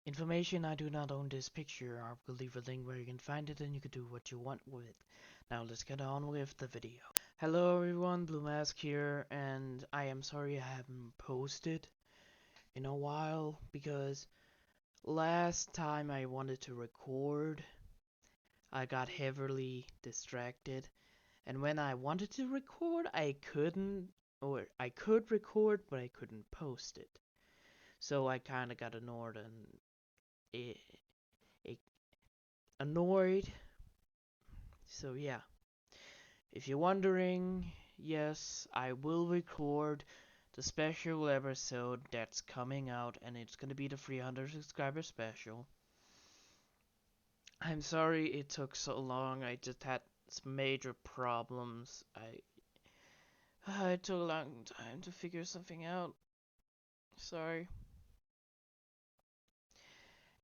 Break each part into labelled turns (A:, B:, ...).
A: Information: I do not own this picture. I will leave a link where you can find it and you can do what you want with it. Now let's get on with the video. Hello everyone, Blue Mask here, and I am sorry I haven't posted in a while because last time I wanted to record, I got heavily distracted, and when I wanted to record, I couldn't, or I could record, but I couldn't post it. So I kinda got annoyed and it, it annoyed. So yeah, if you're wondering, yes, I will record the special episode that's coming out, and it's gonna be the 300 subscriber special. I'm sorry it took so long. I just had some major problems. It took a long time to figure something out. Sorry.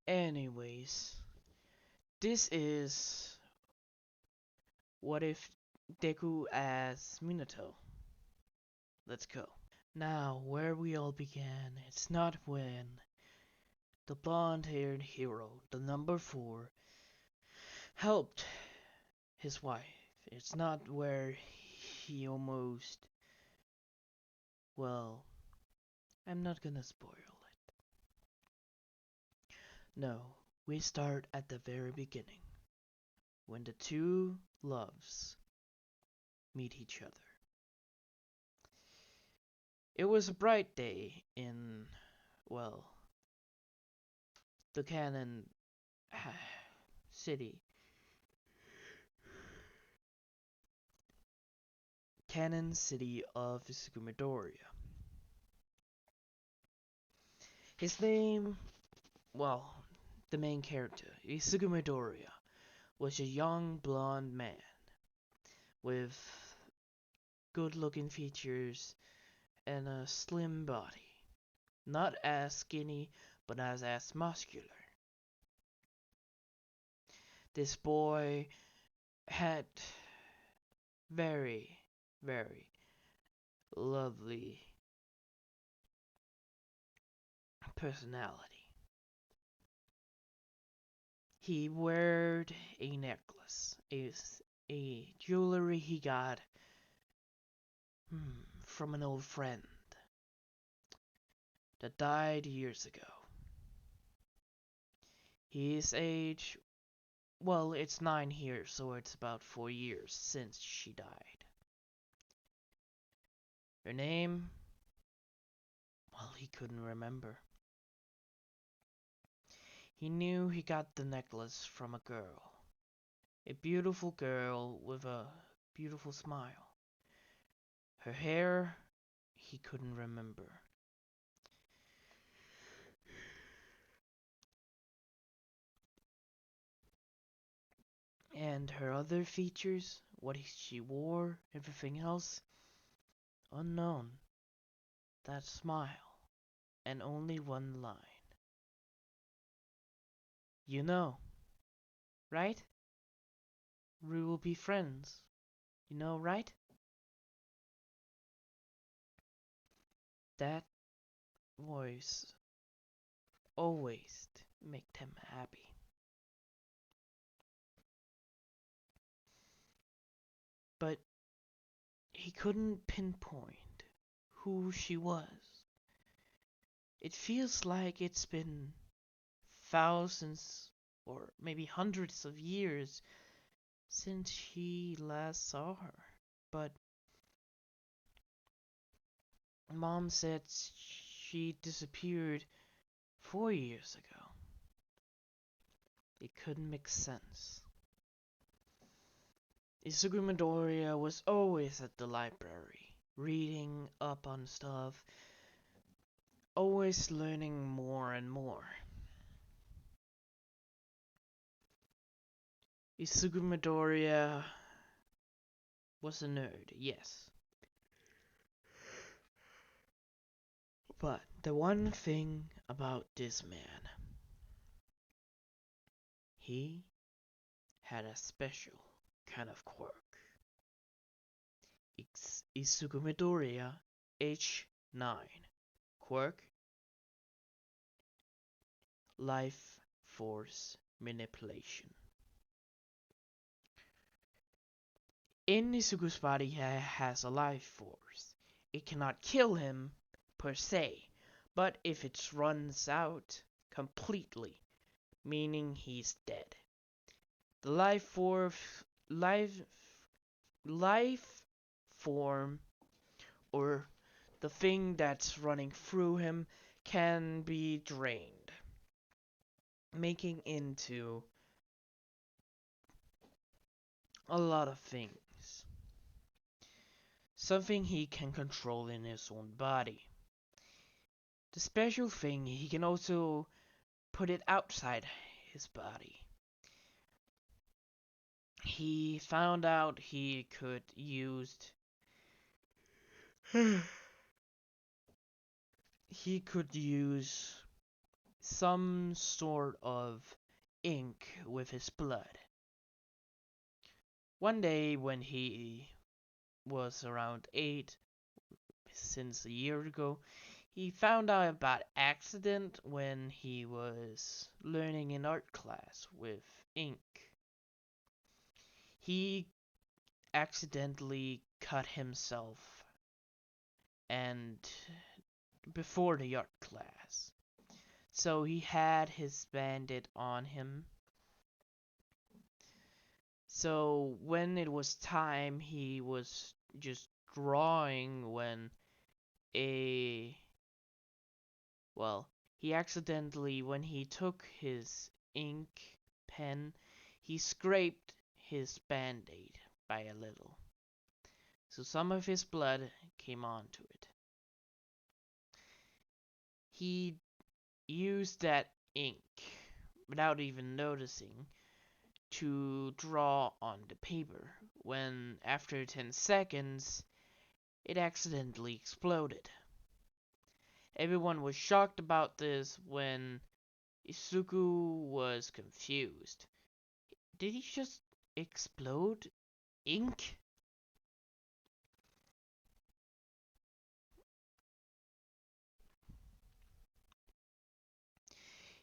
A: Anyways, this is What If Deku as Minato. Let's go. Now, where we all began, it's not when the blonde-haired hero, the number 4, helped his wife. It's not where he almost... Well, I'm not gonna spoil it. No, we start at the very beginning, when the two loves meet each other. It was a bright day in, well, the canon city. Canon city of Izuku. His name, well, the main character, Izuku, was a young blonde man with good-looking features and a slim body. Not as skinny, but as muscular. This boy had very, very lovely personality. He wore a necklace, a jewelry he got from an old friend that died years ago. His age, well, it's 9 here, so it's about 4 years since she died. Her name, well, he couldn't remember. He knew he got the necklace from a girl. A beautiful girl with a beautiful smile. Her hair, he couldn't remember. And her other features, what she wore, everything else, unknown. That smile, and only one line. You know, right? We will be friends. You know, right? That voice always made him happy. But he couldn't pinpoint who she was. It feels like it's been thousands or maybe hundreds of years since he last saw her. But Mom said she disappeared 4 years ago. It couldn't make sense. Izuku Midoriya was always at the library, reading up on stuff, always learning more and more. Izuku Midoriya was a nerd, yes. But the one thing about this man, he had a special kind of quirk. Izuku Midoriya, H9. Quirk, life force manipulation. In Izuku's body has a life force. It cannot kill him per se, but if it runs out completely, meaning he's dead. The life life form, or the thing that's running through him, can be drained, making into a lot of things. Something he can control in his own body. The special thing, he can also put it outside his body. He found out he could use some sort of ink with his blood. One day when he was around 8, since a year ago, he found out about accident when he was learning in art class with ink. He accidentally cut himself and before the art class. So he had his bandit on him. So when it was time, he was just drawing when he accidentally, when he took his ink pen, he scraped his band-aid by a little. So some of his blood came onto it. He used that ink, without even noticing, to draw on the paper, when after 10 seconds, it accidentally exploded. Everyone was shocked about this when Izuku was confused. Did he just explode ink?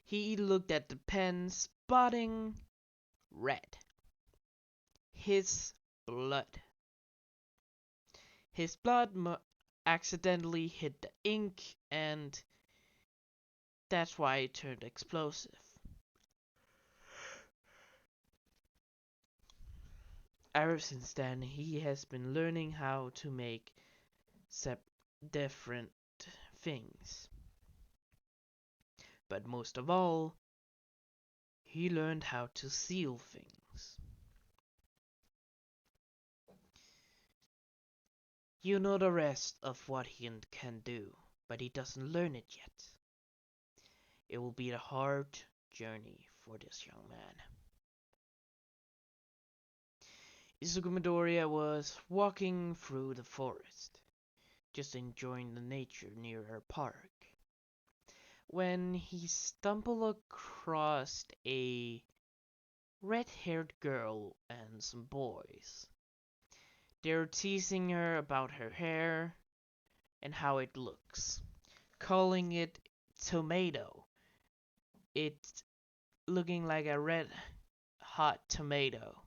A: He looked at the pen, spotting red. His blood. His blood accidentally hit the ink, and that's why it turned explosive. Ever since then, he has been learning how to make different things. But most of all, he learned how to seal things. You know the rest of what he can do, but he doesn't learn it yet. It will be a hard journey for this young man. Izuku Midoriya was walking through the forest, just enjoying the nature near her park, when he stumbled across a red-haired girl and some boys. They were teasing her about her hair and how it looks, calling it tomato. It's looking like a red hot tomato.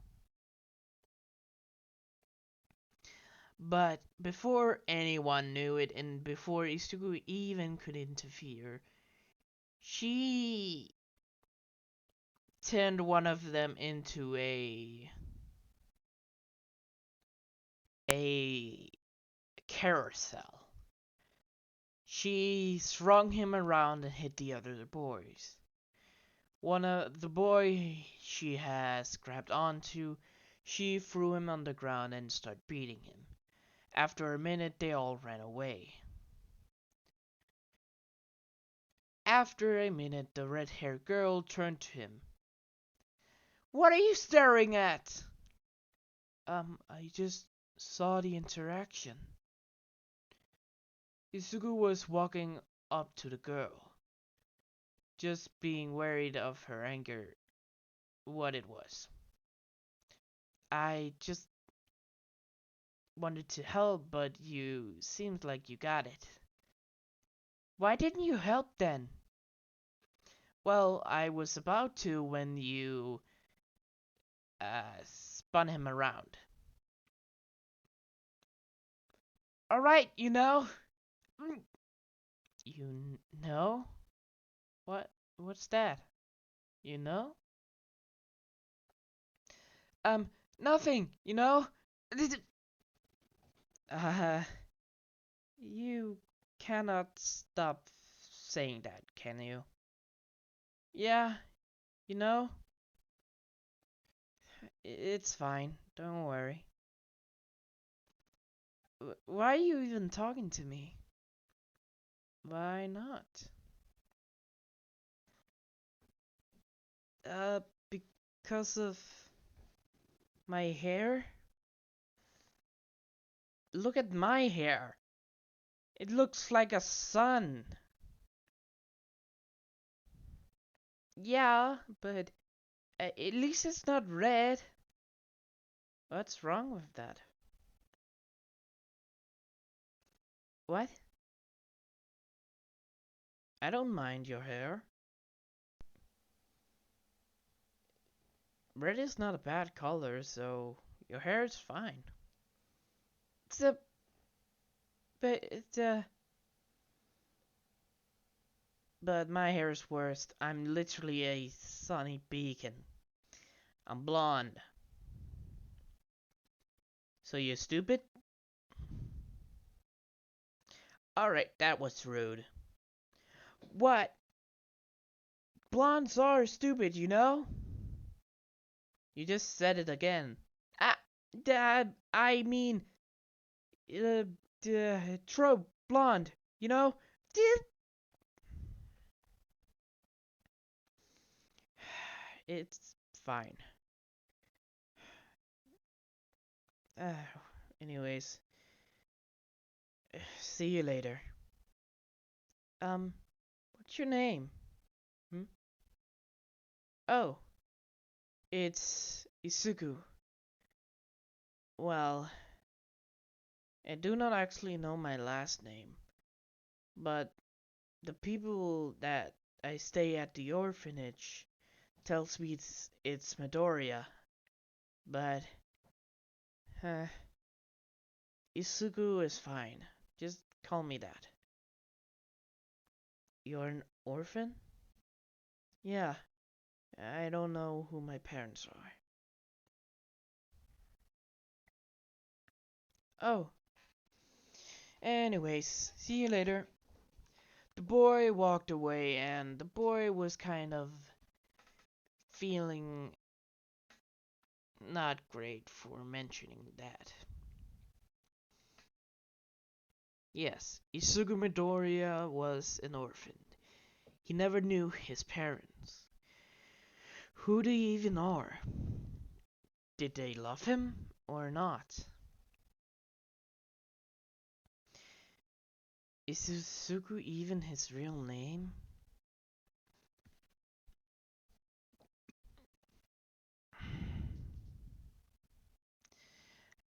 A: But before anyone knew it, and before Izuku even could interfere, she turned one of them into a carousel. She swung him around and hit the other boys. One of the boy she has grabbed onto, she threw him on the ground and started beating him. After a minute, they all ran away. After a minute, the red-haired girl turned to him. "What are you staring at?" I just saw the interaction." Izuku was walking up to the girl, just being worried of her anger, what it was. "I just wanted to help, but you seemed like you got it." "Why didn't you help then?" Well, I was about to when you spun him around. Alright, you know. Mm, You know? What? What's that? You know? Um, Nothing, you know? Uh, you cannot stop saying that, can you? Yeah, you know? It's fine, don't worry. Why are you even talking to me? Why not? Uh, because of my hair? Look at my hair. It looks like a sun. Yeah, but at least it's not red. What's wrong with that? What? I don't mind your hair. Red is not a bad color, so your hair is fine. It's a, but it's a, but my hair is worst. I'm literally a sunny beacon. I'm blonde. So you stupid? Alright, that was rude. What? Blondes are stupid, you know? You just said it again. Ah, Dad, I mean, uh, trope, blonde, you know? It's fine. Uh, Anyways, see you later. What's your name? Hmm? Oh, it's Izuku. Well, I do not actually know my last name, but the people that I stay at the orphanage tells me it's Midoriya, but uh, Izuku is fine. Just call me that. You're an orphan? Yeah, I don't know who my parents are. Oh, anyways, see you later. The boy walked away, and the boy was kind of feeling not great for mentioning that. Yes, Isugu Midoriya was an orphan. He never knew his parents. Who they even are? Did they love him or not? Is Isuzu even his real name?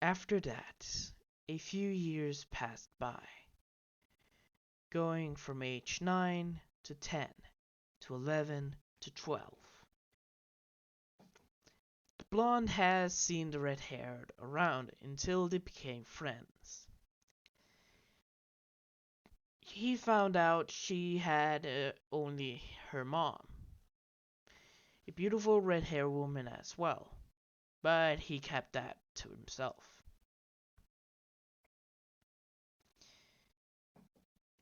A: After that, a few years passed by, going from age 9 to 10 to 11 to 12. The blonde has seen the red haired around until they became friends. He found out she had only her mom, a beautiful red haired woman as well, but he kept that to himself.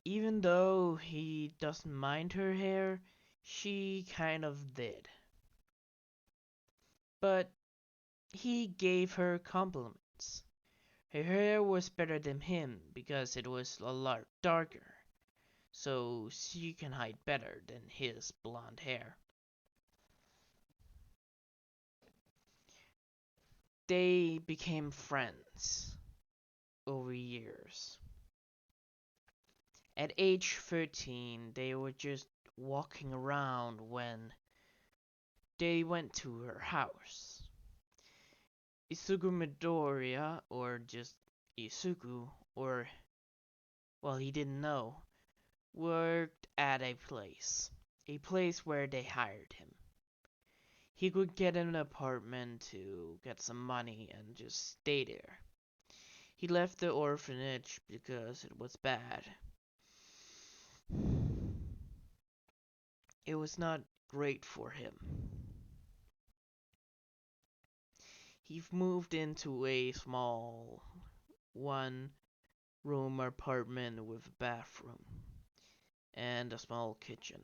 A: Even though he doesn't mind her hair, she kind of did. But he gave her compliments. Her hair was better than him because it was a lot darker, so she can hide better than his blonde hair. They became friends over years. At age 13, they were just walking around when they went to her house. Isugu Midoriya, or just Isugu, or, well, he didn't know, worked at a place. a place where they hired him. He could get an apartment to get some money and just stay there. He left the orphanage because it was bad. It was not great for him. He moved into a small one-room apartment with a bathroom and a small kitchen.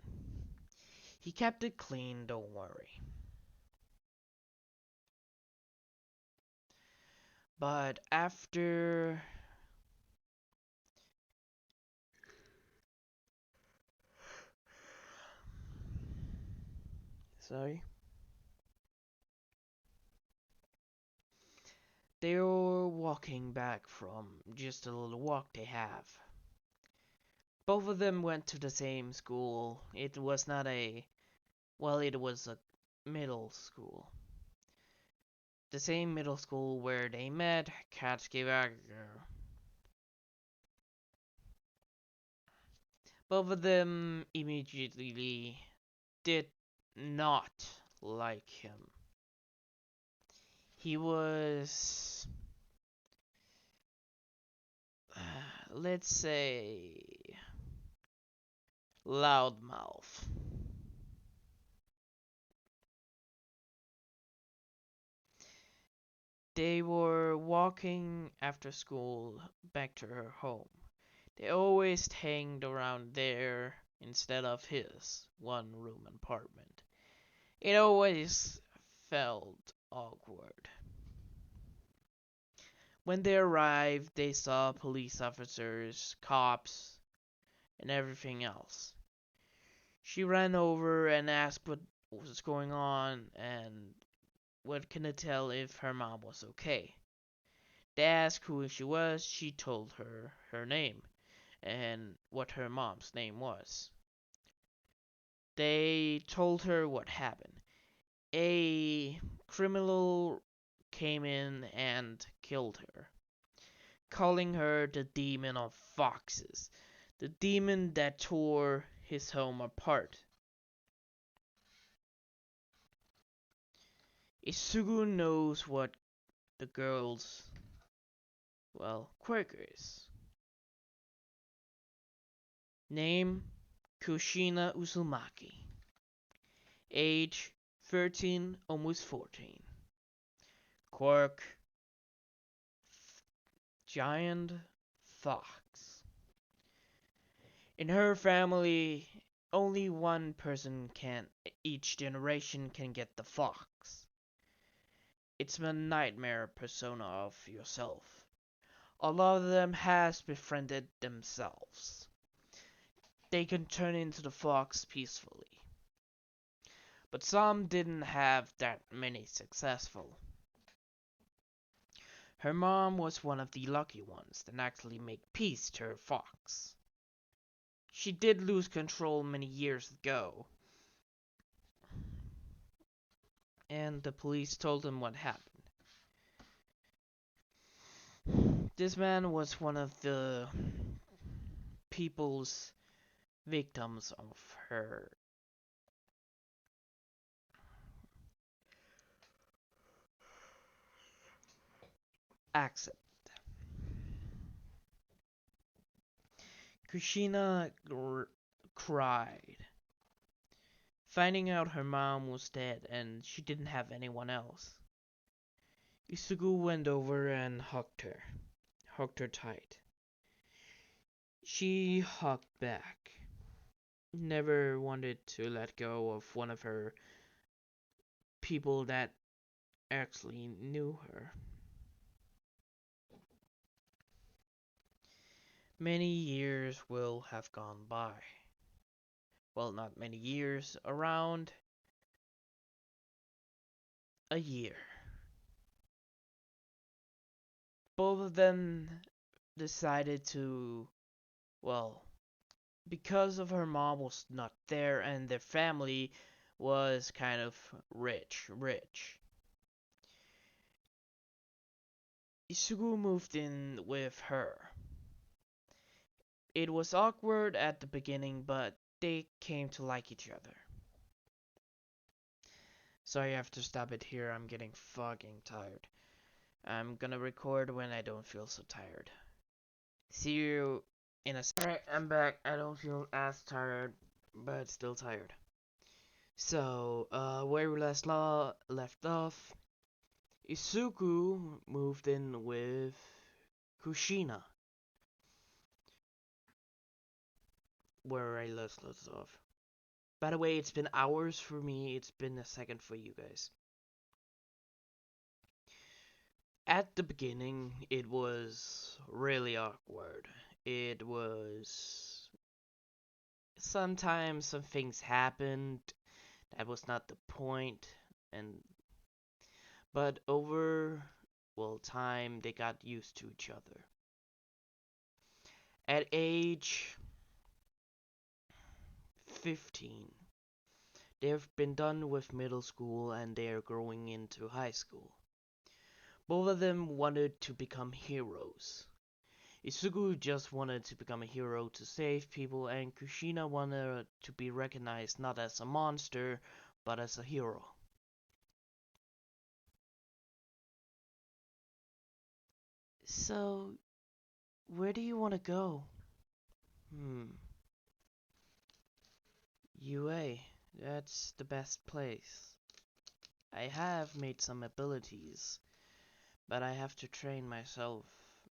A: He kept it clean, don't worry. But after sorry. They were walking back from just a little walk they have. Both of them went to the same school. It was not a, well, it was a middle school. The same middle school where they met Katsukiwagi. Both of them immediately did not like him. He was, let's say, loudmouth. They were walking after school back to her home. They always hanged around there instead of his one-room apartment. It always felt awkward. When they arrived, they saw police officers, cops, and everything else. She ran over and asked what was going on and what can it tell if her mom was okay. They asked who she was. She told her name and what her mom's name was. They told her what happened. A criminal came in and killed her, calling her the demon of foxes, the demon that tore his home apart. Izuku knows what the girl's, well, quirk is. Name, Kushina Uzumaki. Age, 13, almost 14. Quirk, giant fox. In her family, only one person each generation can get the fox. It's a nightmare persona of yourself. A lot of them has befriended themselves. They can turn into the fox peacefully. But some didn't have that many successful. Her mom was one of the lucky ones that actually made peace to her fox. She did lose control many years ago, and the police told him what happened. This man was one of the people's victims of her accident. Kushina cried, finding out her mom was dead and she didn't have anyone else. Izuku went over and hugged her tight. She hugged back, never wanted to let go of one of her people that actually knew her. Many years will have gone by. Well, not many years, around a year. Both of them decided to, well, because of her mom was not there and their family was kind of rich. Izuku moved in with her. It was awkward at the beginning, but they came to like each other. So I have to stop it here. I'm getting fucking tired. I'm gonna record when I don't feel so tired. See you in a second. Alright, I'm back. I don't feel as tired, but still tired. So, where we left off, Izuku moved in with Kushina, where I left off. By the way, it's been hours for me, it's been a second for you guys. At the beginning, it was really awkward. It was... Sometimes some things happened. That was not the point. But over, well, time, they got used to each other. At age 15, they've been done with middle school and they're growing into high school. Both of them wanted to become heroes. Izuku just wanted to become a hero to save people, and Kushina wanted to be recognized not as a monster, but as a hero. So, where do you want to go? UA, that's the best place. I have made some abilities, but I have to train myself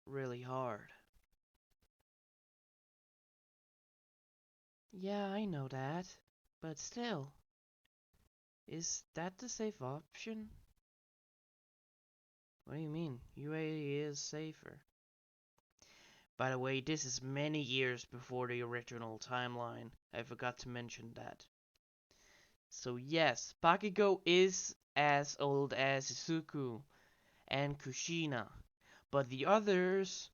A: really hard. Yeah, I know that, but still. Is that the safe option? What do you mean? UA is safer. By the way, this is many years before the original timeline. I forgot to mention that. So yes, Bakugo is as old as Izuku and Kushina, but the others,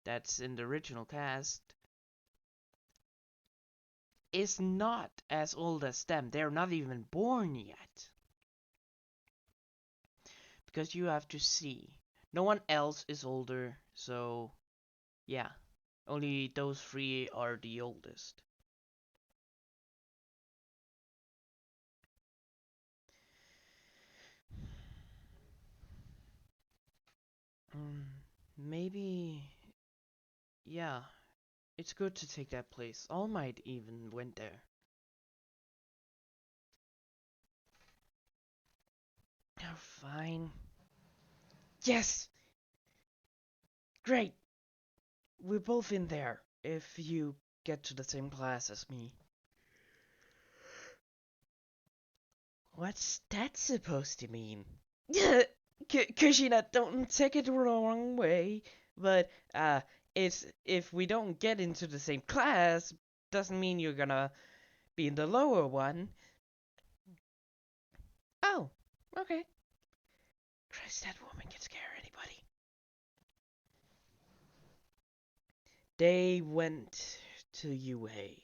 A: that's in the original cast, is not as old as them. They're not even born yet. Because you have to see, no one else is older, so yeah, only those three are the oldest. Maybe, yeah, it's good to take that place. All Might even went there. Oh, fine. Yes! Great! We're both in there, if you get to the same class as me. What's that supposed to mean? Kushina, don't take it the wrong way, but, it's, if we don't get into the same class, doesn't mean you're gonna be in the lower one. Oh, okay. Christ, that woman can scare anybody. They went to UA.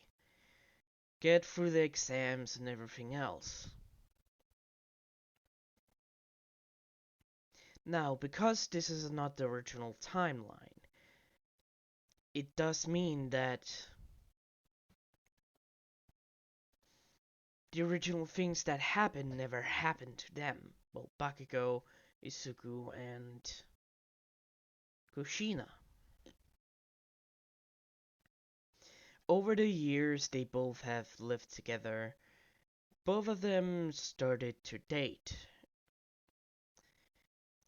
A: Get through the exams and everything else. Now, because this is not the original timeline, it does mean that the original things that happened never happened to them. Well, Bakugo, Izuku, and Kushina. Over the years, they both have lived together. Both of them started to date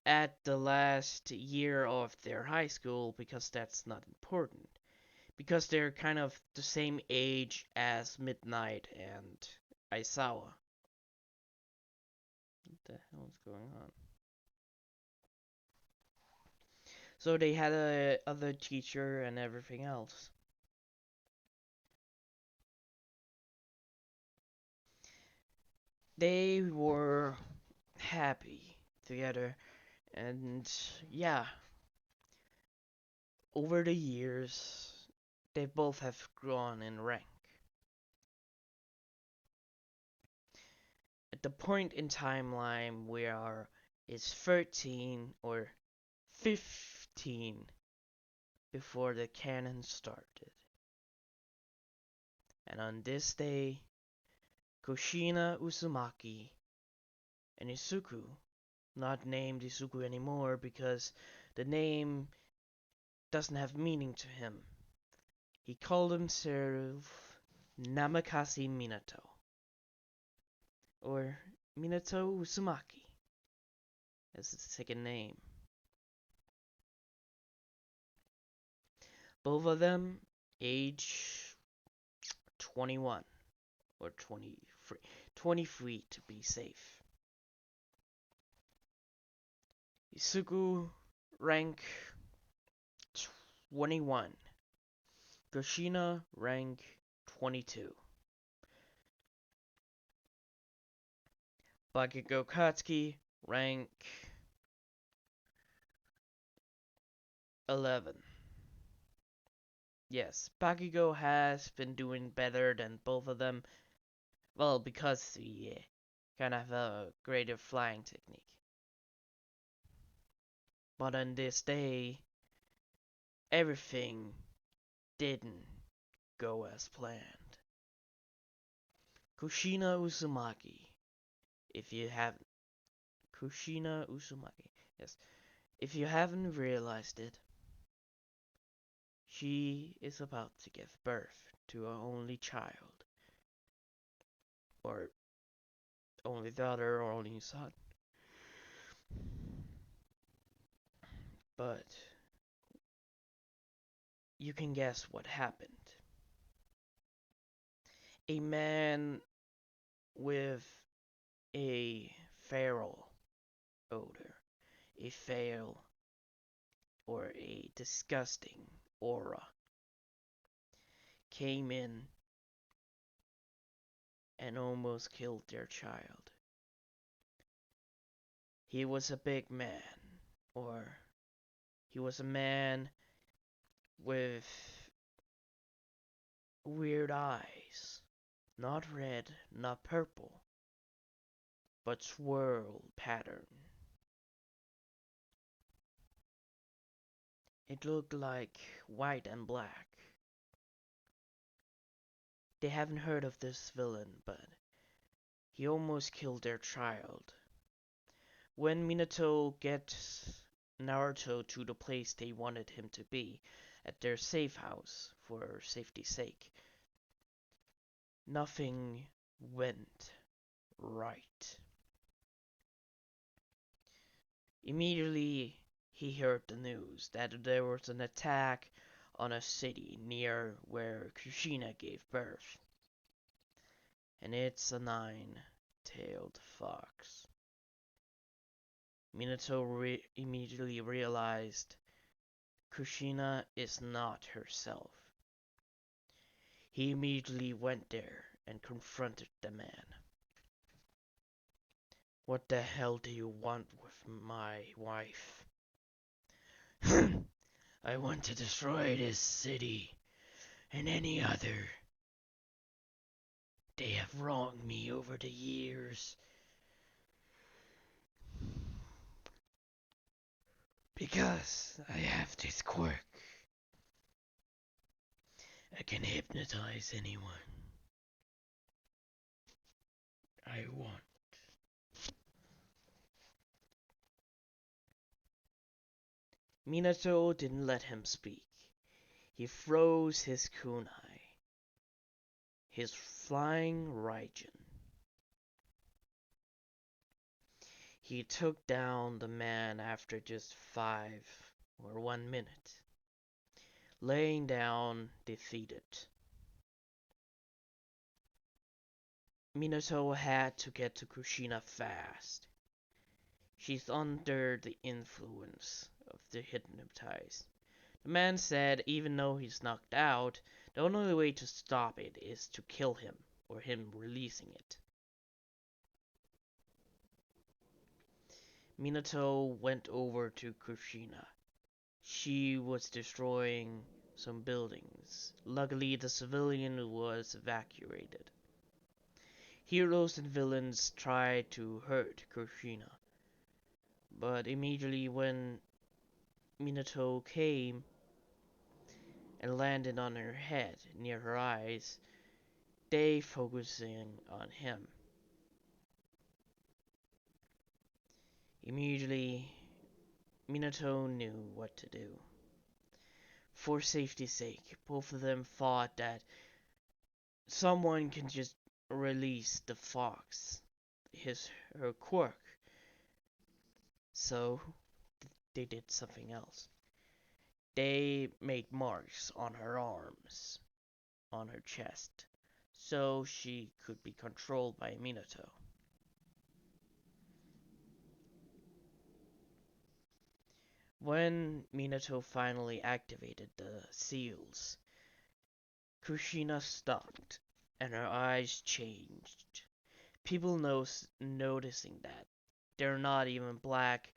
A: at the last year of their high school, because that's not important. Because they're kind of the same age as Midnight and Aizawa. What the hell is going on? So they had a other teacher and everything else. They were happy together, and yeah, over the years, they both have grown in rank. At the point in timeline where it's 13 or 15 before the canon started. And on this day, Kushina Uzumaki and Izuku, not named Izuku anymore because the name doesn't have meaning to him. He called himself Namikaze Minato, or Minato Uzumaki as his second name. Both of them age 21 or 23, 23 to be safe. Izuku rank 21. Kushina rank 22. Bakugo Katsuki rank 11. Yes, Bakugo has been doing better than both of them. Well, because he kind of have a greater flying technique. But on this day, everything didn't go as planned. Kushina Uzumaki, if you haven't, Kushina Uzumaki, yes, if you haven't realized it, she is about to give birth to her only child, or only daughter, or only son. But you can guess what happened. A man with a feral odor, a feral or a disgusting aura, came in and almost killed their child. He was a big man, or he was a man with weird eyes, not red, not purple, but swirl pattern. It looked like white and black. They haven't heard of this villain, but he almost killed their child. When Minato gets Naruto to the place they wanted him to be, at their safe house, for safety's sake, nothing went right. Immediately, he heard the news that there was an attack on a city near where Kushina gave birth. And it's a nine-tailed fox. Minato immediately realized Kushina is not herself. He immediately went there and confronted the man. What the hell do you want with my wife? I want to destroy this city and any other. They have wronged me over the years. Because I have this quirk. I can hypnotize anyone I want. Minato didn't let him speak. He froze his kunai, his flying Raijin. He took down the man after just 1 minute, laying down defeated. Minato had to get to Kushina fast. She's under the influence of the hypnotize. The man said even though he's knocked out, the only way to stop it is to kill him, or him releasing it. Minato went over to Kushina. She was destroying some buildings. Luckily, the civilian was evacuated. Heroes and villains tried to hurt Kushina, but immediately when Minato came and landed on her head near her eyes, they focusing on him. Immediately, Minato knew what to do. For safety's sake, both of them thought that someone can just release the fox, her quirk. So they did something else. They made marks on her arms, on her chest, so she could be controlled by Minato. When Minato finally activated the seals, Kushina stopped, and her eyes changed. People noticing that they're not even black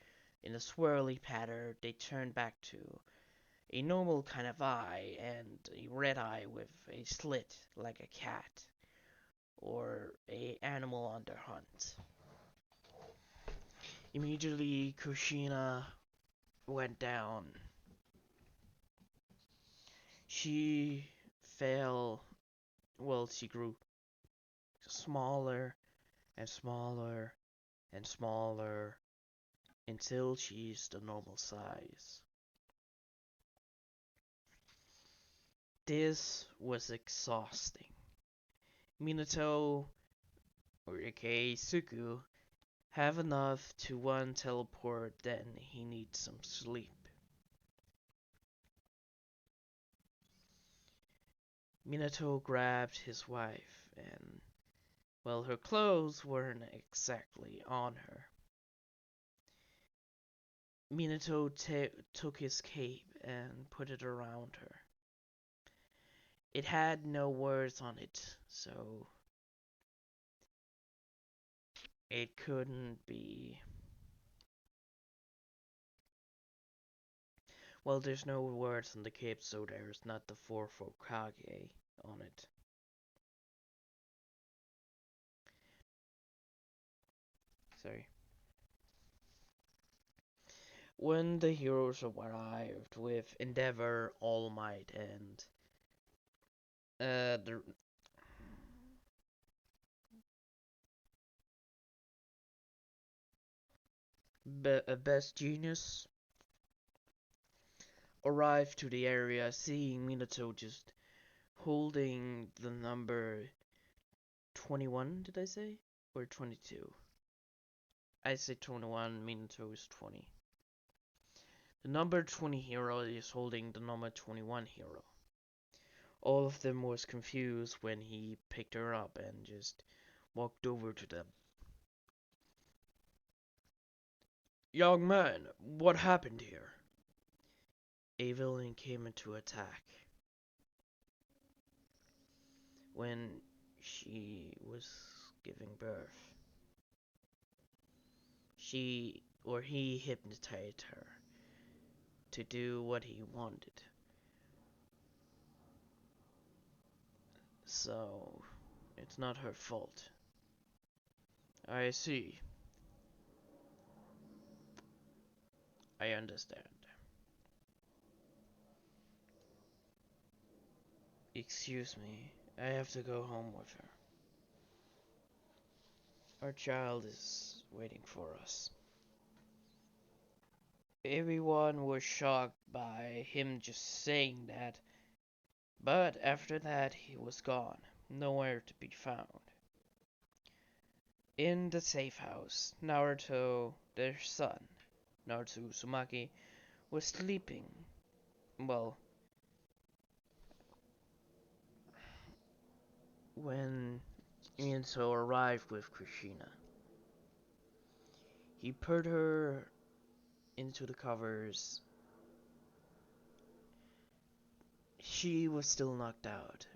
A: in a swirly pattern, they turn back to a normal kind of eye and a red eye with a slit like a cat or a animal on their hunt. Immediately, Kushina went down. She fell, well, she grew smaller and smaller and smaller until she's the normal size. This was exhausting. Minato, or aka Izuku, have enough to one teleport, then he needs some sleep. Minato grabbed his wife, and, well, her clothes weren't exactly on her. Minato took his cape and put it around her. It had no words on it, so it couldn't be. Well, there's no words on the cape, so there's not the 4 Hokage on it. Sorry. When the heroes arrived with Endeavor, All Might, and the best genius arrived to the area, seeing Minato just holding the number 21, did I say? Or 22? I say 21, Minato is 20. The number 20 hero is holding the number 21 hero. All of them was confused when he picked her up and just walked over to them. Young man, what happened here? A villain came into attack. When she was giving birth, he hypnotized her to do what he wanted. So, it's not her fault. I see. I understand. Excuse me, I have to go home with her. Our child is waiting for us. Everyone was shocked by him just saying that, but after that he was gone, nowhere to be found. In the safe house, Naruto, their son, Naruto Uzumaki, was sleeping. Well, when Minato arrived with Kushina, he put her into the covers. She was still knocked out.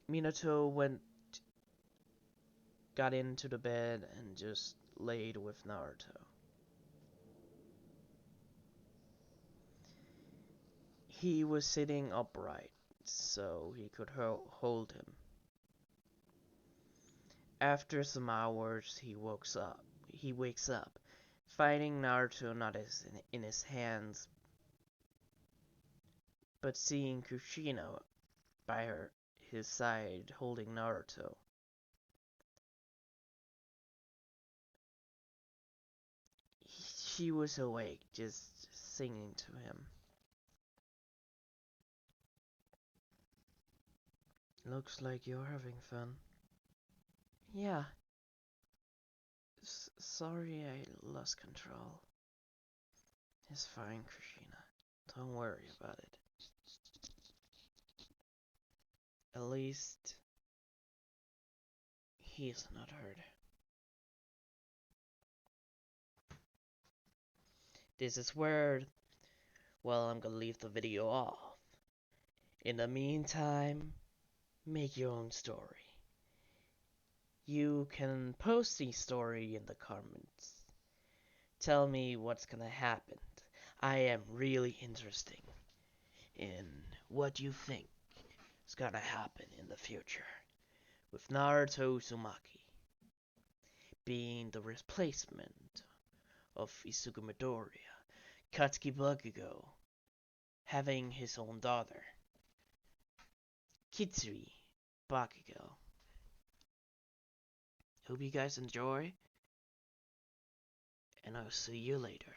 A: Minato got into the bed and just laid with Naruto. He was sitting upright, so he could hold him. After some hours, he wakes up, finding Naruto not in his hands, but seeing Kushina by his side holding Naruto. She was awake, just singing to him. Looks like you're having fun. Yeah. Sorry I lost control. It's fine, Krishina. Don't worry about it. At least he's not hurt. This is where, well, I'm gonna leave the video off. In the meantime, make your own story. You can post the story in the comments. Tell me what's gonna happen. I am really interested in what you think is gonna happen in the future with Naruto Uzumaki being the replacement of Izuku Midoriya, Katsuki Bakugo having his own daughter, Kitsui Bakugo. Hope you guys enjoy, and I'll see you later.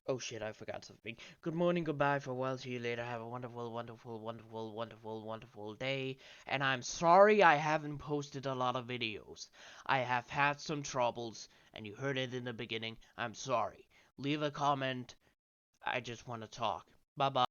A: Oh shit, I forgot something. Good morning, goodbye, farewell, see you later. Have a wonderful, wonderful, wonderful, wonderful, wonderful day. And I'm sorry I haven't posted a lot of videos. I have had some troubles, and you heard it in the beginning. I'm sorry. Leave a comment. I just want to talk. Bye bye.